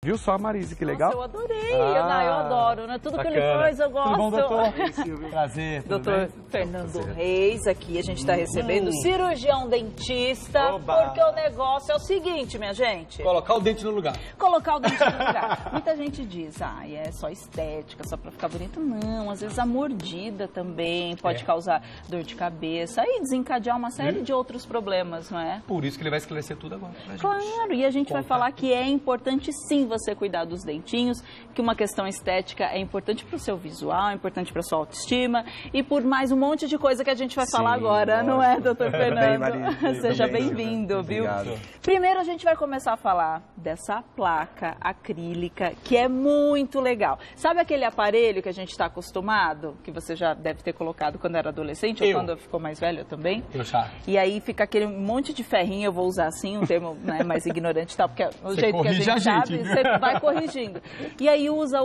Viu só, Marise, que legal? Nossa, eu adorei. Eu adoro, né? Tudo bacana. que ele faz, eu gosto. Tudo bom, doutor? Prazer. Doutor Fernando Reis, aqui a gente está recebendo cirurgião dentista, Oba. porque o negócio é o seguinte, minha gente. Colocar o dente no lugar. Colocar o dente no lugar. Muita gente diz, é só estética, só pra ficar bonito. Não, às vezes a mordida também pode causar dor de cabeça e desencadear uma série de outros problemas, não é? Por isso que ele vai esclarecer tudo agora pra gente. Claro, e a gente vai falar que é importante sim você cuidar dos dentinhos, que uma questão estética é importante para o seu visual, é importante para sua autoestima e por mais um monte de coisa que a gente vai falar agora, não é, doutor Fernando? Maria, seja bem-vindo, viu? Obrigado. Primeiro a gente vai começar a falar dessa placa acrílica, que é muito legal. Sabe aquele aparelho que a gente está acostumado, que você já deve ter colocado quando era adolescente ou quando ficou mais velho também? Eu já. E aí fica aquele monte de ferrinho, eu vou usar assim, um termo mais ignorante, tá? Porque é o jeito que a gente sabe, você vai corrigindo. E aí usa.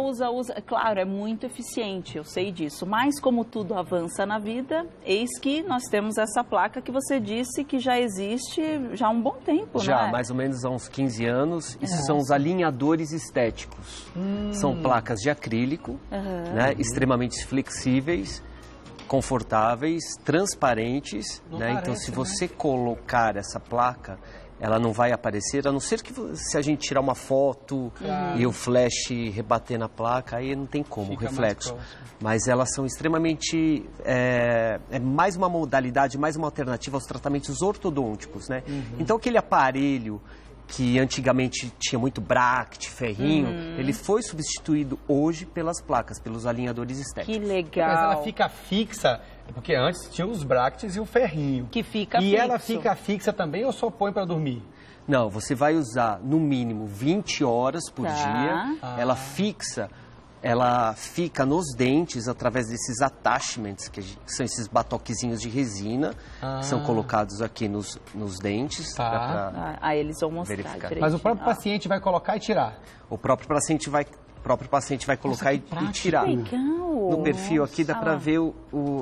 Claro, é muito eficiente, eu sei disso. Mas como tudo avança na vida, eis que nós temos essa placa que você disse que já existe já há um bom tempo, já, não é? mais ou menos há uns 15 anos. Isso são os alinhadores estéticos. São placas de acrílico, né, extremamente flexíveis, confortáveis, transparentes. Né? Então, se você colocar essa placa, ela não vai aparecer, a não ser que se a gente tirar uma foto e o flash rebater na placa, aí não tem como, o reflexo. Mas elas são extremamente... É mais uma modalidade, mais uma alternativa aos tratamentos ortodônticos, né? Então, aquele aparelho que antigamente tinha muito bracket, ferrinho, ele foi substituído hoje pelas placas, pelos alinhadores estéticos. Que legal. Mas ela fica fixa, porque antes tinha os brackets e o ferrinho. Que fica E fixo. ela fica fixa também ou só põe para dormir? Não, você vai usar no mínimo 20 horas por dia. Ela fica nos dentes através desses attachments, que são esses batoquezinhos de resina, que são colocados aqui nos dentes. Eles vão mostrar verificar. direitinho. Mas o próprio paciente vai colocar e tirar? O próprio paciente vai colocar e tirar. Que legal. No perfil aqui dá para ver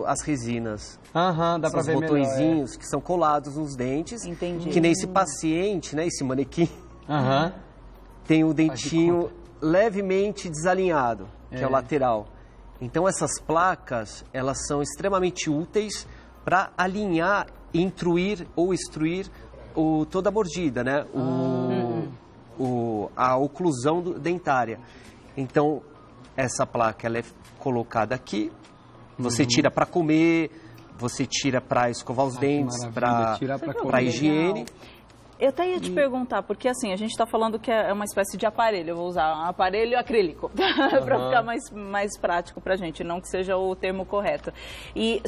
as resinas. Dá para Esses ver botõezinhos que são colados nos dentes. Entendi. Que nem esse paciente, né, esse manequim, tem o dentinho levemente desalinhado, que é o lateral. Então essas placas, elas são extremamente úteis para alinhar, intruir ou extruir toda a mordida, né? A oclusão dentária. Então essa placa ela é colocada aqui, você tira para comer, você tira para escovar os dentes, para higiene. Eu até ia te perguntar, porque assim, a gente está falando que é uma espécie de aparelho, eu vou usar um aparelho acrílico, para ficar mais prático para a gente, não que seja o termo correto.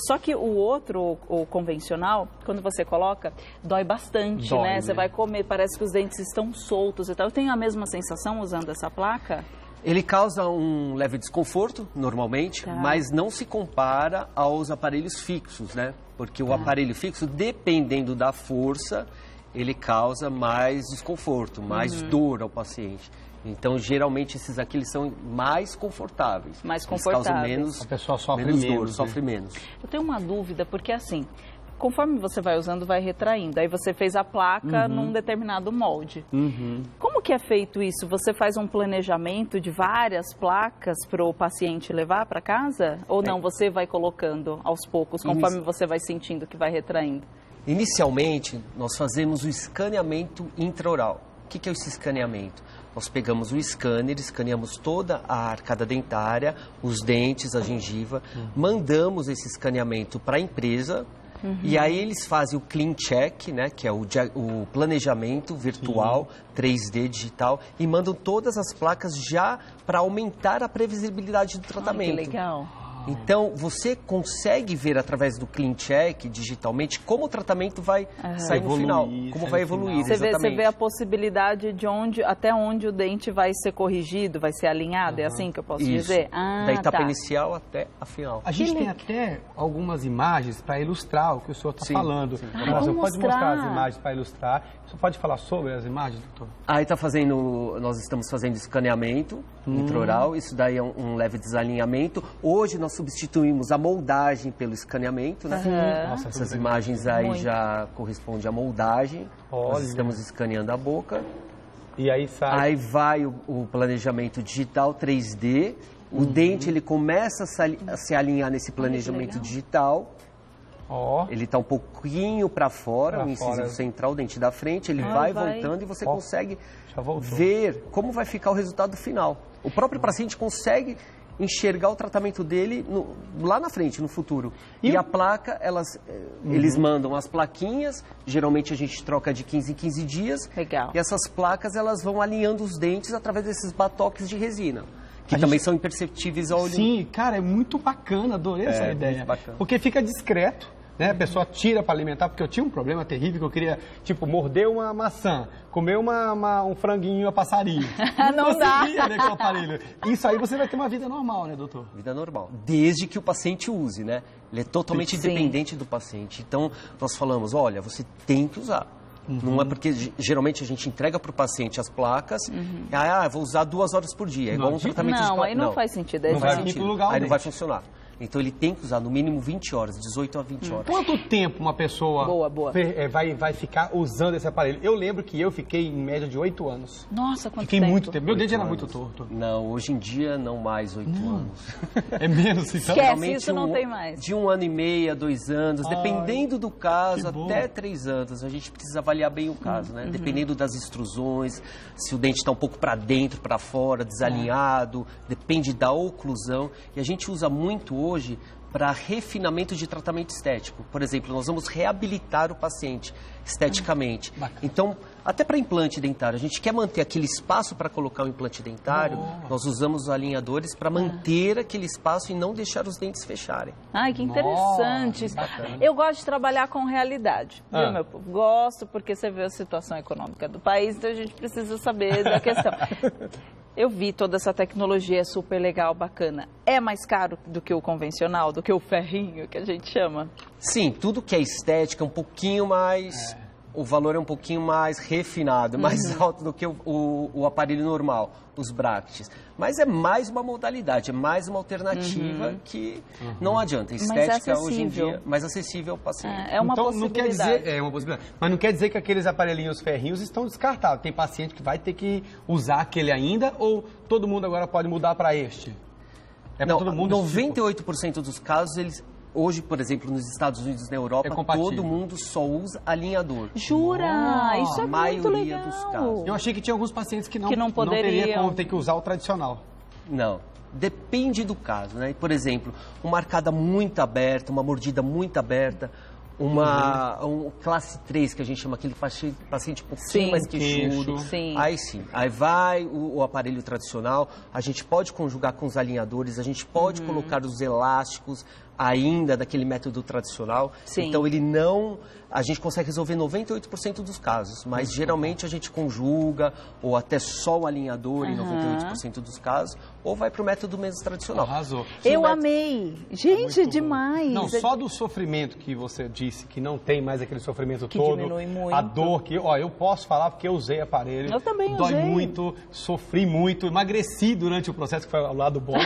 Só que o outro, o convencional, quando você coloca, dói bastante, né? Você vai comer, parece que os dentes estão soltos e tal. Eu tenho a mesma sensação usando essa placa? Ele causa um leve desconforto, normalmente, mas não se compara aos aparelhos fixos, né? Porque o aparelho fixo, dependendo da força, ele causa mais desconforto, mais dor ao paciente. Então, geralmente, esses aqui eles são mais confortáveis. Mais eles confortáveis. causam menos, a pessoa sofre menos menos, dor, né? sofre menos. Eu tenho uma dúvida, porque assim, conforme você vai usando, vai retraindo. Aí você fez a placa num determinado molde. Como que é feito isso? Você faz um planejamento de várias placas para o paciente levar para casa? Ou não, você vai colocando aos poucos, conforme você vai sentindo que vai retraindo? Inicialmente, nós fazemos o escaneamento intraoral. O que é esse escaneamento? Nós pegamos o scanner, escaneamos toda a arcada dentária, os dentes, a gengiva, mandamos esse escaneamento para a empresa e aí eles fazem o clean check, né, que é o planejamento virtual, 3D digital, e mandam todas as placas já para aumentar a previsibilidade do tratamento. Que legal. Então, você consegue ver através do Clean Check, digitalmente, como o tratamento vai sair no final, como vai evoluir, Você vê a possibilidade de até onde o dente vai ser corrigido, vai ser alinhado, é assim que eu posso dizer? Da etapa inicial até a final. A gente tem até algumas imagens para ilustrar o que o senhor está falando. Você pode mostrar as imagens para ilustrar. Você pode falar sobre as imagens, doutor? Aí nós estamos fazendo escaneamento intraoral, isso daí é um leve desalinhamento. Hoje nós substituímos a moldagem pelo escaneamento, né? Nossa, essas imagens aí já correspondem à moldagem. Nós estamos escaneando a boca. E aí sai... Aí vai o planejamento digital 3D, o dente ele começa a se alinhar nesse planejamento digital. Ele está um pouquinho para fora, o incisivo central, o dente da frente, ele vai voltando e você consegue ver como vai ficar o resultado final. O próprio paciente consegue enxergar o tratamento dele lá na frente, no futuro. E a placa, eles mandam as plaquinhas, geralmente a gente troca de 15 em 15 dias. Legal. E essas placas, elas vão alinhando os dentes através desses batoques de resina, que também são imperceptíveis ao olho. Sim, cara, é muito bacana, adorei essa ideia. Porque fica discreto. Né? A pessoa tira para alimentar, porque eu tinha um problema terrível que eu queria, tipo, morder uma maçã, comer um franguinho a passarinho. Não dá. Né, com o aparelho. Isso aí você vai ter uma vida normal, né, doutor? Vida normal. Desde que o paciente use, né? Ele é totalmente independente do paciente. Então, nós falamos, olha, você tem que usar. Não é porque, geralmente, a gente entrega para o paciente as placas, vou usar 2 horas por dia, é igual um tratamento de... Não, aí não faz sentido. Não vai vir pro lugar aí não vai funcionar. Então, ele tem que usar no mínimo 20 horas, 18 a 20 horas. Quanto tempo uma pessoa vai ficar usando esse aparelho? Eu lembro que eu fiquei em média de 8 anos. Nossa, quanto Fiquei tempo? muito tempo. Meu dente era muito torto. Não, hoje em dia não mais 8 anos. É menos, então? Esquece, isso não tem mais. De 1 ano e meio a 2 anos, dependendo do caso, até 3 anos. A gente precisa avaliar bem o caso, né? Dependendo das extrusões, se o dente está um pouco para dentro, para fora, desalinhado, depende da oclusão. E a gente usa muito hoje para refinamento de tratamento estético. Por exemplo, nós vamos reabilitar o paciente esteticamente. Então, até para implante dentário, a gente quer manter aquele espaço para colocar o implante dentário, nós usamos os alinhadores para manter aquele espaço e não deixar os dentes fecharem. Ai, que interessante. Eu gosto de trabalhar com realidade, viu, meu povo? Gosto porque você vê a situação econômica do país, então a gente precisa saber da questão. Eu vi toda essa tecnologia, é super legal, bacana. É mais caro do que o convencional, do que o ferrinho, que a gente chama? Sim, tudo que é estética é um pouquinho mais... O valor é um pouquinho mais refinado, mais alto do que o aparelho normal, os brackets. Mas é mais uma modalidade, é mais uma alternativa que não adianta. Estética hoje em dia, mais acessível ao paciente. É uma então, possibilidade. Não quer dizer, é uma possibilidade. Mas não quer dizer que aqueles aparelhinhos ferrinhos estão descartados. Tem paciente que vai ter que usar aquele ainda ou todo mundo agora pode mudar para este? Não, todo mundo 98% dos casos, hoje, por exemplo, nos Estados Unidos e na Europa, todo mundo só usa alinhador. Jura? Isso é muito legal. A maioria dos casos. Eu achei que tinha alguns pacientes que não poderiam. teria como ter que usar o tradicional. Não. Depende do caso, né? Por exemplo, uma arcada muito aberta, uma mordida muito aberta, um classe 3, que a gente chama aquele paciente um pouquinho mais queixudo. Aí sim, aí vai o aparelho tradicional, a gente pode conjugar com os alinhadores, a gente pode colocar os elásticos ainda daquele método tradicional. Então a gente consegue resolver 98% dos casos, mas geralmente a gente conjuga ou até só o alinhador em 98% dos casos, ou vai para o método mesmo tradicional. Arrasou. Eu amei. Gente, demais. Não, só do sofrimento que você disse, que não tem mais aquele sofrimento que todo. Diminui muito. A dor que, eu posso falar porque eu usei aparelho. Eu também Dói usei. muito, sofri muito, emagreci durante o processo, que foi o lado bom.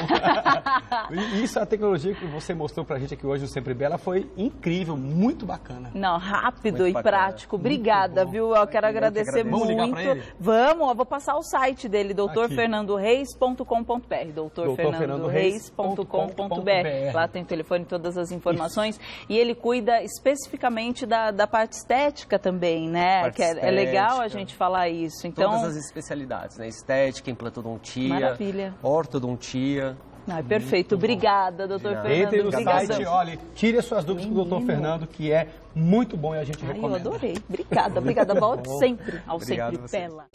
E isso, a tecnologia que você mostrou pra gente aqui hoje no Sempre Bela foi incrível, muito bacana. Não, rápido e prático. Obrigada, viu? Eu quero agradecer muito. Vamos ligar pra ele? Vamos, eu vou passar o site dele, doutorfernandoreis.com.br, doutorfernandoreis.com.br. Lá tem o telefone e todas as informações. E ele cuida especificamente da parte estética também, né? Que é legal a gente falar isso. Então, todas as especialidades, né? Estética, implantodontia, ortodontia. Perfeito. Obrigada, doutor Fernando. Entre no site, olha, tire as suas dúvidas com o doutor Fernando, que é muito bom e a gente recomenda. Eu adorei. Obrigada. Volte sempre ao Sempre Bela.